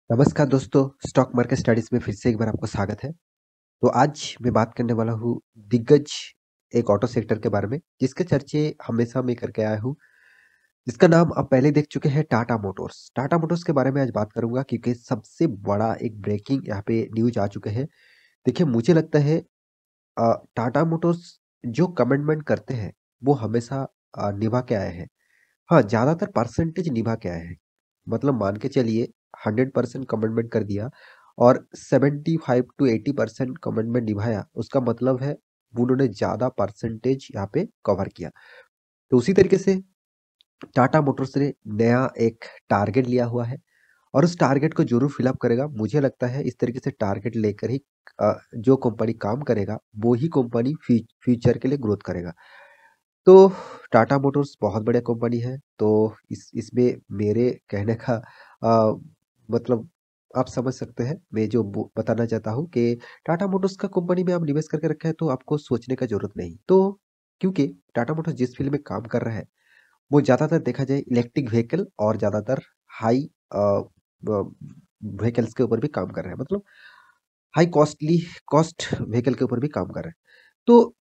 नमस्कार दोस्तों, stock market studies में फिर से एक बार आपको स्वागत है। तो आज मैं बात करने वाला हूँ दिग्गज एक ऑटो सेक्टर के बारे में, जिसके चर्चे हमेशा मैं करके आया हूँ, जिसका नाम आप पहले देख चुके हैं टाटा मोटर्स। टाटा मोटर्स के बारे में आज बात करूँगा क्योंकि सबसे बड़ा एक ब्रेकिंग यहाँ पे न्यूज़ आ चुके हैं। देखिए मुझे लगता है टाटा मोटर्स जो कमिटमेंट करते हैं, वो हमेशा निभा के आए हैं। हाँ, ज़्यादातर परसेंटेज निभा के आए हैं। मतलब मान के चलिए 100% कमिटमेंट कर दिया और 75 टू 80% कमिटमेंट निभाया, उसका मतलब है उन्होंने ज़्यादा परसेंटेज यहाँ पे कवर किया। तो उसी तरीके से टाटा मोटर्स ने नया एक टारगेट लिया हुआ है और उस टारगेट को ज़रूर फिल अप करेगा। मुझे लगता है इस तरीके से टारगेट लेकर ही जो कंपनी काम करेगा, वो ही कंपनी फ्यूचर के लिए ग्रोथ करेगा। तो टाटा मोटर्स बहुत बढ़िया कंपनी है, तो इसमें मेरे कहने का मतलब आप समझ सकते हैं, मैं जो बताना चाहता हूँ कि टाटा मोटर्स का कंपनी में आप निवेश करके रखे हैं तो आपको सोचने का जरूरत नहीं। तो क्योंकि टाटा मोटर्स जिस फील्ड में काम कर रहा है, वो ज़्यादातर देखा जाए इलेक्ट्रिक व्हीकल और ज़्यादातर हाई व्हीकल्स के ऊपर भी काम कर रहा है, मतलब हाई कॉस्ट व्हीकल के ऊपर भी काम कर रहा है। तो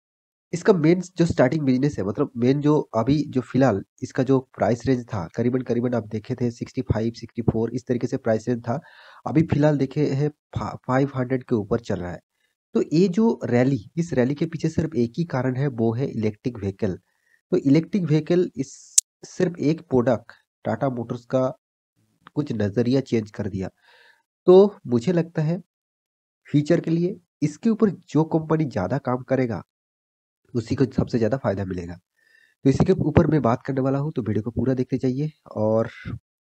इसका मेन जो स्टार्टिंग बिज़नेस है, मतलब मेन जो अभी जो फ़िलहाल इसका जो प्राइस रेंज था, करीबन-करीबन आप देखे थे 65, 64 इस तरीके से प्राइस रेंज था। अभी फ़िलहाल देखे हैं 500 के ऊपर चल रहा है। तो ये जो इस रैली के पीछे सिर्फ़ एक ही कारण है, वो है इलेक्ट्रिक व्हीकल। तो इलेक्ट्रिक व्हीकल इस सिर्फ़ एक प्रोडक्ट टाटा मोटर्स का कुछ नज़रिया चेंज कर दिया। तो मुझे लगता है फ्यूचर के लिए इसके ऊपर जो कंपनी ज़्यादा काम करेगा, उसी को सबसे ज़्यादा फ़ायदा मिलेगा। तो इसी के ऊपर मैं बात करने वाला हूँ, तो वीडियो को पूरा देखते जाइए और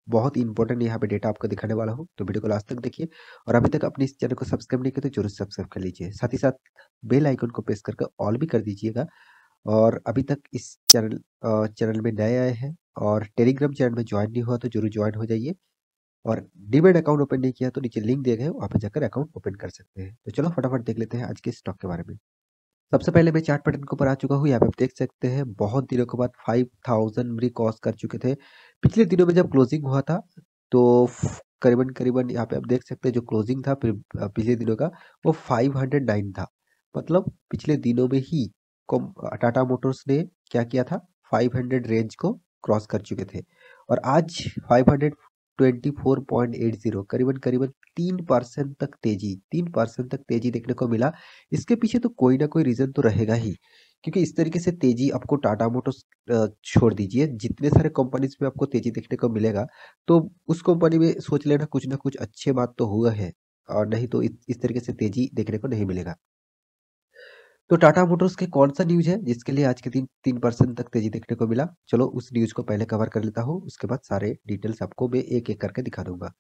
बहुत ही इंपॉर्टेंट यहाँ पे डेटा आपको दिखाने वाला हूँ, तो वीडियो को लास्ट तक देखिए और अभी तक अपने इस चैनल को सब्सक्राइब नहीं किया तो जरूर सब्सक्राइब कर लीजिए। साथ ही साथ बेल आइकन को प्रेस करके ऑल भी कर दीजिएगा और अभी तक इस चैनल में नए आए हैं और टेलीग्राम चैनल में ज्वाइन नहीं हुआ तो जरूर ज्वाइन हो जाइए और डीमैट अकाउंट ओपन नहीं किया तो नीचे लिंक दिए गए हैं, वहाँ पे जाकर अकाउंट ओपन कर सकते हैं। तो चलो फटाफट देख लेते हैं आज के स्टॉक के बारे में। सबसे पहले मैं चार्ट पैटर्न के ऊपर आ चुका हूँ। यहाँ पे आप देख सकते हैं बहुत दिनों के बाद 5000 भी क्रॉस कर चुके थे। पिछले दिनों में जब क्लोजिंग हुआ था तो करीबन यहाँ पे आप देख सकते हैं जो क्लोजिंग था पिछले दिनों का, वो 509 था। मतलब पिछले दिनों में ही टाटा मोटर्स ने क्या किया था, 500 रेंज को क्रॉस कर चुके थे और आज 524.80 करीबन-करीबन 3% तक तेजी 3% तक तेजी देखने को मिला। इसके पीछे तो कोई ना कोई रीज़न तो रहेगा ही, क्योंकि इस तरीके से तेज़ी आपको टाटा मोटर्स छोड़ दीजिए, जितने सारे कंपनीज़ में आपको तेज़ी देखने को मिलेगा, तो उस कंपनी में सोच लेना कुछ ना कुछ अच्छी बात तो हुआ है और नहीं तो इस तरीके से तेज़ी देखने को नहीं मिलेगा। तो टाटा मोटर्स के कौन-सा न्यूज़ है जिसके लिए आज के दिन 3% तक तेज़ी देखने को मिला? चलो उस न्यूज़ को पहले कवर कर लेता हूँ, उसके बाद सारे डिटेल्स आपको मैं एक-एक करके दिखा दूँगा।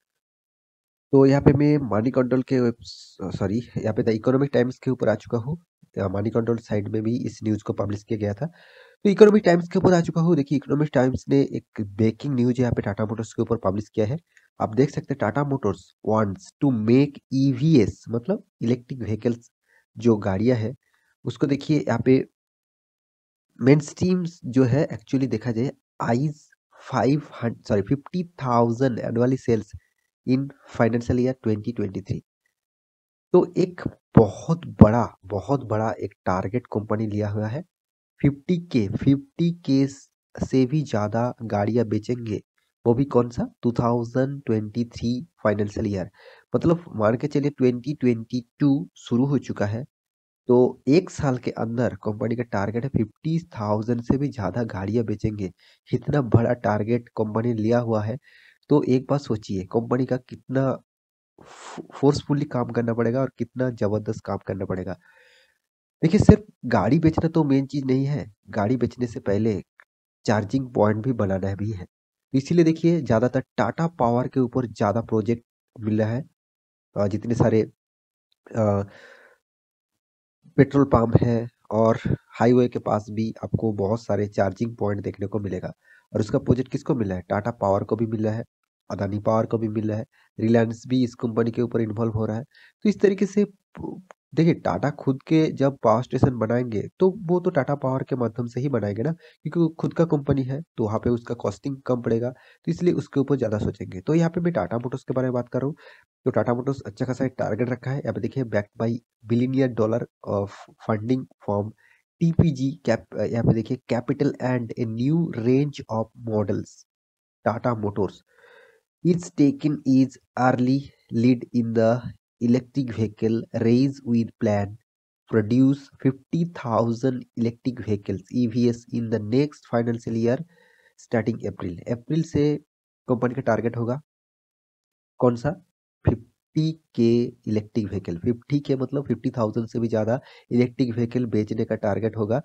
तो यहाँ पे मैं मनी कंट्रोल के सॉरी, यहाँ पे द इकोनॉमिक टाइम्स के ऊपर आ चुका हूँ। मनी कंट्रोल साइट में भी इस न्यूज़ को पब्लिश किया गया था। तो इकोनॉमिक टाइम्स के ऊपर आ चुका हूँ। देखिए इकोनॉमिक टाइम्स ने एक ब्रेकिंग न्यूज़ यहाँ पे टाटा मोटर्स के ऊपर पब्लिश किया है। आप देख सकते हैं Tata motors wants to make EVs, मतलब इलेक्ट्रिक व्हीकल्स जो गाड़ियाँ हैं, उसको देखिए यहाँ पे मेनस्ट्रीम्स जो है एक्चुअली देखा जाए आईज़ 50,000 annually sales in financial year 2023। तो एक बहुत बड़ा एक टारगेट कंपनी लिया हुआ है। 50 के से भी ज़्यादा गाड़ियाँ बेचेंगे, वो भी कौन-सा 2023 फाइनेंशियल ईयर, मतलब मान के चलिए 2022 शुरू हो चुका है, तो 1 साल के अंदर कंपनी का टारगेट है 50,000 से भी ज़्यादा गाड़ियाँ बेचेंगे। इतना बड़ा टारगेट कंपनी ने लिया हुआ है, तो एक बात सोचिए कंपनी का कितना फोर्सफुली काम करना पड़ेगा और कितना ज़बरदस्त काम करना पड़ेगा। देखिए सिर्फ गाड़ी बेचना तो मेन चीज़ नहीं है, गाड़ी बेचने से पहले चार्जिंग पॉइंट भी बनाना भी है। इसीलिए देखिए ज़्यादातर टाटा पावर के ऊपर ज़्यादा प्रोजेक्ट मिल रहा है। जितने सारे अ, पेट्रोल पंप है और हाईवे के पास भी आपको बहुत सारे चार्जिंग पॉइंट देखने को मिलेगा और उसका प्रोजेक्ट किसको मिला है, टाटा पावर को भी मिला है, अदानी पावर को भी मिला है, रिलायंस भी इस कंपनी के ऊपर इन्वॉल्व हो रहा है। तो इस तरीके से देखिए, टाटा खुद के जब पावर स्टेशन बनाएँगे, तो वो तो टाटा पावर के माध्यम से ही बनाएँगे ना, क्योंकि वो खुद का कंपनी है, तो वहाँ पे उसका कॉस्टिंग कम पड़ेगा, तो इसलिए उसके ऊपर ज़्यादा सोचेंगे। तो यहाँ पे मैं टाटा मोटर्स के बारे में बात कर रहा हूँ, तो टाटा मोटर्स अच्छा खासा एक टारगेट रखा है। यहाँ पे देखिए backed by billionaire dollar of funding from TPG यहाँ पे देखिए capital and a new range of models. Tata Motors its taken is early lead in the electric vehicle race with plan produce 50,000 electric vehicles EVs in the next financial year starting अप्रैल अप्रैल से company का target होगा कौन सा 50 के electric vehicle 50 के मतलब 50,000 से भी ज़्यादा इलेक्ट्रिक व्हीकल बेचने का टारगेट होगा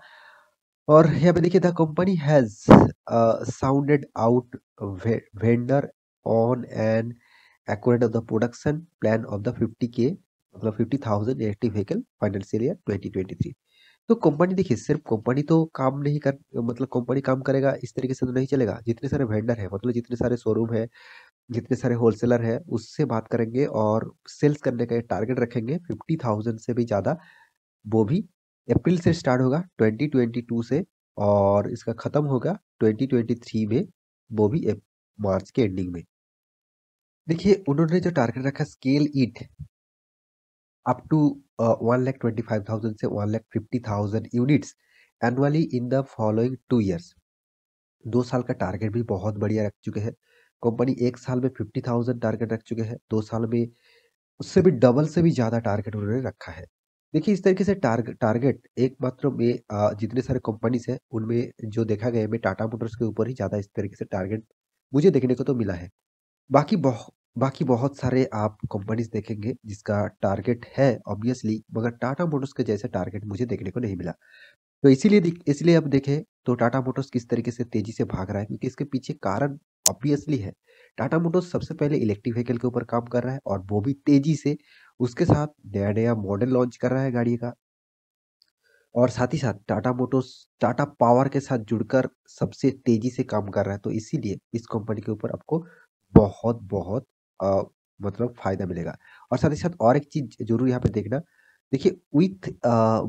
और यहाँ पे देखिए the company has sounded out vendor on an acquired of the production plan of the 50K मतलब 50,000 इलेक्ट्रिक व्हीकल फाइनेंशियल ईयर 2023। तो कंपनी देखिए सिर्फ कंपनी तो काम नहीं कर मतलब कंपनी काम करेगा इस तरीके से तो नहीं चलेगा। जितने सारे वेंडर है मतलब जितने सारे शोरूम है जितने सारे होलसेलर है उससे बात करेंगे और सेल्स करने का टारगेट रखेंगे 50,000 से भी ज़्यादा। वो भी अप्रैल से स्टार्ट होगा 2022 से और इसका खत्म होगा 2023 में वो भी मार्च के एंडिंग में। देखिए उन्होंने जो टारगेट रखा स्केल इट अप टू 1,25,000 से 1,50,000 units annually in the following 2 years. 2 साल का टारगेट भी बहुत बढ़िया रख चुके हैं। कंपनी 1 साल में 50,000 टारगेट रख चुके हैं, 2 साल में उससे भी डबल से भी ज़्यादा टारगेट उन्होंने रखा है। देखिए इस तरीके से टारगेट एकमात्र में जितने सारे कंपनीज़ हैं उनमें जो देखा गया है मैं टाटा मोटर्स के ऊपर ही ज़्यादा इस तरीके से टारगेट मुझे देखने को तो मिला है। बाकी बहु बाकी बहुत सारे आप कंपनीज़ देखेंगे जिसका टारगेट है ऑब्वियसली मगर टाटा मोटर्स के जैसा टारगेट मुझे देखने को नहीं मिला। तो इसीलिए अब देखें तो टाटा मोटर्स किस तरीके से तेज़ी से भाग रहा है क्योंकि इसके पीछे कारण ऑब्वियसली है। टाटा मोटर्स सबसे पहले इलेक्ट्रिक व्हीकल के ऊपर काम कर रहा है और वो भी तेज़ी से। उसके साथ नया-नया मॉडल लॉन्च कर रहा है गाड़ी का और साथ ही साथ टाटा मोटर्स टाटा पावर के साथ जुड़कर सबसे तेज़ी से काम कर रहा है। तो इसीलिए इस कंपनी के ऊपर आपको बहुत-बहुत अ, मतलब फ़ायदा मिलेगा। और साथ ही साथ और एक चीज़ ज़रूर यहाँ पे देखना देखिए with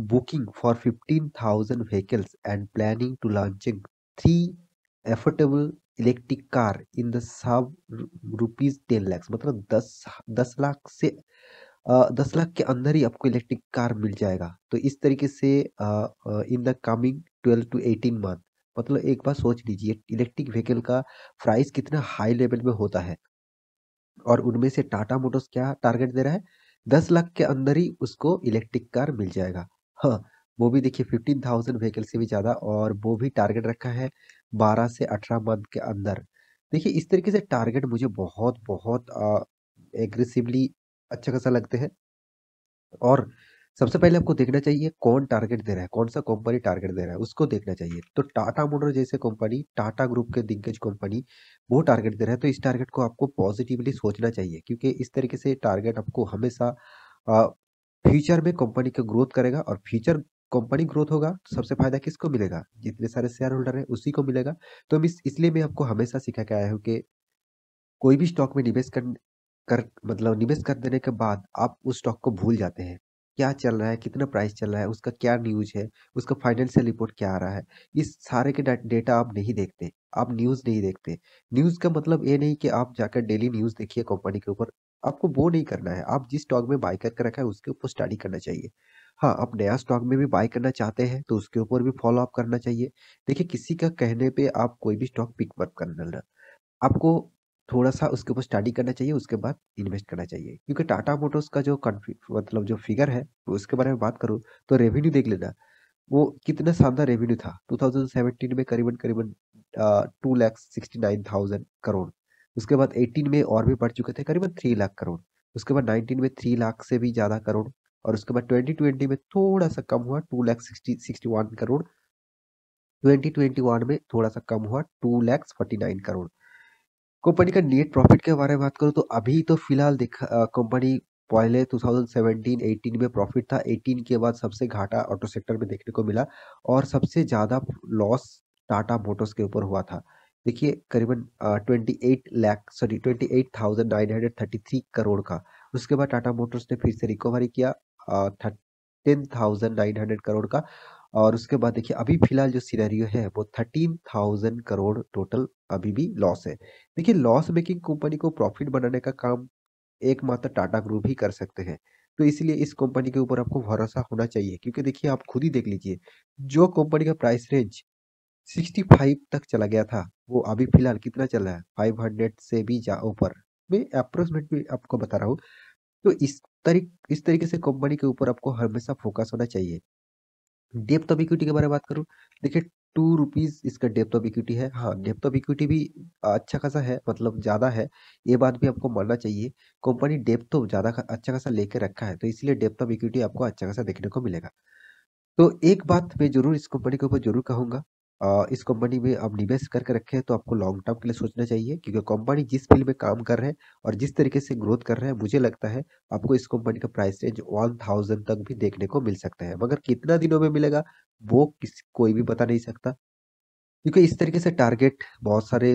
booking for 15,000 vehicles and planning to launching 3 affordable electric car in the sub rupees 10 lakh मतलब 10 लाख से 10 लाख के अंदर ही आपको इलेक्ट्रिक कार मिल जाएगा। तो इस तरीके से in the coming 12 to 18 month मतलब एक बार सोच लीजिए इलेक्ट्रिक व्हीकल का प्राइस कितना हाई लेवल में होता है और उनमें से टाटा मोटर्स क्या टारगेट दे रहा है 10 लाख के अंदर ही उसको इलेक्ट्रिक कार मिल जाएगा। हाँ, वो भी देखिए 15,000 व्हीकल से भी ज़्यादा और वो भी टारगेट रखा है 12 से 18 मंथ के अंदर। देखिए इस तरीके से टारगेट मुझे बहुत एग्रेसिवली अच्छा खासा लगते हैं। और सबसे पहले आपको देखना चाहिए कौन टारगेट दे रहा है, कौन-सा कंपनी टारगेट दे रहा है, उसको देखना चाहिए। तो टाटा मोटर जैसे कंपनी, टाटा ग्रुप के दिग्गज कंपनी, वो टारगेट दे रहा है, तो इस टारगेट को आपको पॉजिटिवली सोचना चाहिए क्योंकि इस तरीके से टारगेट आपको हमेशा अ, फ्यूचर में कंपनी का ग्रोथ करेगा और फ्यूचर कंपनी ग्रोथ होगा, तो सबसे फ़ायदा किसको मिलेगा? जितने सारे शेयर होल्डर हैं, उसी को मिलेगा। तो इसलिए मैं आपको हमेशा सिखा के आया हूँ कि कोई भी स्टॉक में निवेश कर मतलब निवेश कर देने के बाद आप उस स्टॉक को भूल जाते हैं। क्या चल रहा है, कितना प्राइस चल रहा है, उसका क्या न्यूज़ है, उसका फाइनेंशियल रिपोर्ट क्या आ रहा है, इस सारे के डेटा आप नहीं देखते, आप न्यूज़ नहीं देखते। न्यूज़ का मतलब ये नहीं कि आप जाकर डेली न्यूज़ देखिए कंपनी के ऊपर, आपको वो नहीं करना है। आप जिस स्टॉक में बाय करके रखा है उसके ऊपर स्टडी करना चाहिए। हाँ, आप नया स्टॉक में भी बाय करना चाहते हैं तो उसके ऊपर भी फॉलो अप करना चाहिए। देखिए किसी का कहने पे आप कोई भी स्टॉक पिक मत कर लेना। आपको थोड़ा-सा उसके ऊपर स्टडी करना चाहिए, उसके बाद इन्वेस्ट करना चाहिए। क्योंकि टाटा मोटर्स का जो मतलब जो फिगर है, उसके बारे में बात करूँ, तो रेवेन्यू देख लेना, वो कितना शानदार रेवेन्यू था। 2017 में करीबन-करीबन 2,69,000 करोड़। उसके बाद 18 में और भी बढ़ चुके थे, करीबन 3 लाख करोड़। उसके बाद 19 में 3 लाख से भी ज़्यादा करोड़ और उसके बाद 2020 में थोड़ा-सा कम हुआ, 2,61 करोड़। 2021 में थोड़ा-सा कम हुआ, 2,49 करोड़। कंपनी का नेट प्रॉफिट के बारे में बात करूँ तो अभी तो फिलहाल कंपनी पहले 2017-18 में प्रॉफिट था 18 के बाद सबसे घाटा ऑटो सेक्टर में देखने को मिला और सबसे ज़्यादा लॉस टाटा मोटर्स के ऊपर हुआ था। देखिए करीबन 28,933 करोड़ का। उसके बाद टाटा मोटर्स ने फिर से रिकवरी किया 10,900 करोड़ का और उसके बाद देखिए अभी फिलहाल जो सिनेरियो है वो 13,000 करोड़ टोटल अभी भी लॉस है। देखिए लॉस मेकिंग कंपनी को प्रॉफिट बनाने का काम एकमात्र टाटा ग्रुप ही कर सकते हैं। तो इसलिए इस कंपनी के ऊपर आपको भरोसा होना चाहिए क्योंकि देखिए आप खुद ही देख लीजिए, जो कंपनी का प्राइस रेंज 65 तक चला गया था, वो अभी फिलहाल कितना चल रहा है? 500 से भी ऊपर। मैं अप्रॉक्सिमेटली आपको बता रहा हूँ। तो इस तरीके से कंपनी के ऊपर आपको हमेशा फोकस होना चाहिए। डेप्थ ऑफ इक्विटी के बारे में बात करूँ, देखिए ₹2 इसका डेप्थ ऑफ इक्विटी है। हाँ, डेप्थ ऑफ इक्विटी भी अच्छा खासा है, मतलब ज़्यादा है, ये बात भी आपको मानना चाहिए। कंपनी डेप्थ तो ज़्यादा अच्छा खासा लेके रखा है, तो इसलिए डेप्थ ऑफ इक्विटी आपको अच्छा खासा देखने को मिलेगा। तो एक बात मैं ज़रूर इस कंपनी के ऊपर ज़रूर कहूँगा, इस कंपनी में आप निवेश करके रखें तो आपको लॉन्ग टर्म के लिए सोचना चाहिए क्योंकि कंपनी जिस फ़ील्ड में काम कर रहे हैं और जिस तरीके से ग्रोथ कर रहे हैं, मुझे लगता है आपको इस कंपनी का प्राइस रेंज 1000 तक भी देखने को मिल सकता है। मगर कितना दिनों में मिलेगा, वो कोई भी बता नहीं सकता क्योंकि इस तरीके से टारगेट बहुत सारे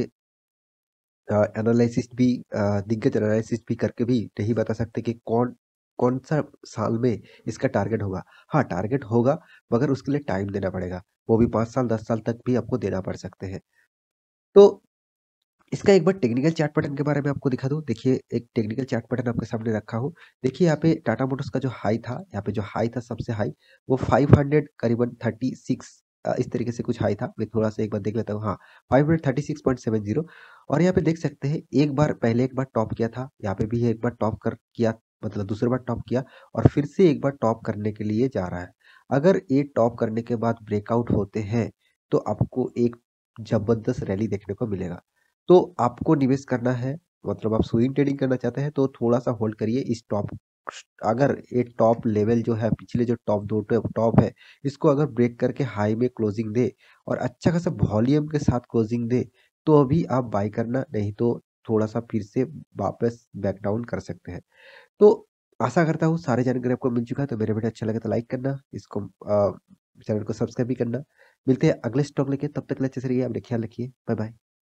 एनालिसिस्ट भी दिग्गज एनालिसिस्ट भी करके भी नहीं बता सकते कि कौन-सा साल में इसका टारगेट होगा। हाँ, टारगेट होगा मगर उसके लिए टाइम देना पड़ेगा। वो भी 5 साल, 10 साल तक भी आपको देना पड़ सकते हैं। तो इसका एक बार टेक्निकल चार्ट पैटर्न के बारे में आपको दिखा दूँ। देखिए, एक टेक्निकल चार्ट पैटर्न आपके सामने रखा हूँ। देखिए, यहाँ पे टाटा मोटर्स का जो हाई था, यहाँ पे जो हाई था सबसे हाई, वो 500 करीबन 36 इस तरीके से कुछ हाई था। मैं थोड़ा-सा एक बार देख लेता हूँ। हाँ, 536.70 और यहाँ पे देख सकते हैं, एक बार टॉप किया था। यहाँ पे भी एक बार टॉप कर किया मतलब दूसरी बार टॉप किया और फिर से एक बार टॉप करने के लिए जा रहा है। अगर ये टॉप करने के बाद ब्रेकआउट होते हैं, तो आपको एक ज़बरदस्त रैली देखने को मिलेगा। तो आपको निवेश करना है, मतलब आप स्विंग ट्रेडिंग करना चाहते हैं तो थोड़ा-सा होल्ड करिए इस टॉप। अगर ये टॉप लेवल जो है पिछले जो टॉप 2 टॉप है, इसको अगर ब्रेक करके हाई में क्लोजिंग दे और अच्छा खासा वॉल्यूम के साथ क्लोजिंग दे, तो अभी आप बाय करना, नहीं तो थोड़ा-सा फिर से वापस बैक डाउन कर सकते हैं। तो आशा करता हूँ सारी जानकारी आपको मिल चुका है, तो मेरा वीडियो अच्छा लगे तो लाइक करना, इसको चैनल को सब्सक्राइब भी करना। मिलते हैं अगले स्टॉक लेके, तब तक के लिए अच्छे से रहिए, अपना ख्याल रखिए। Bye bye.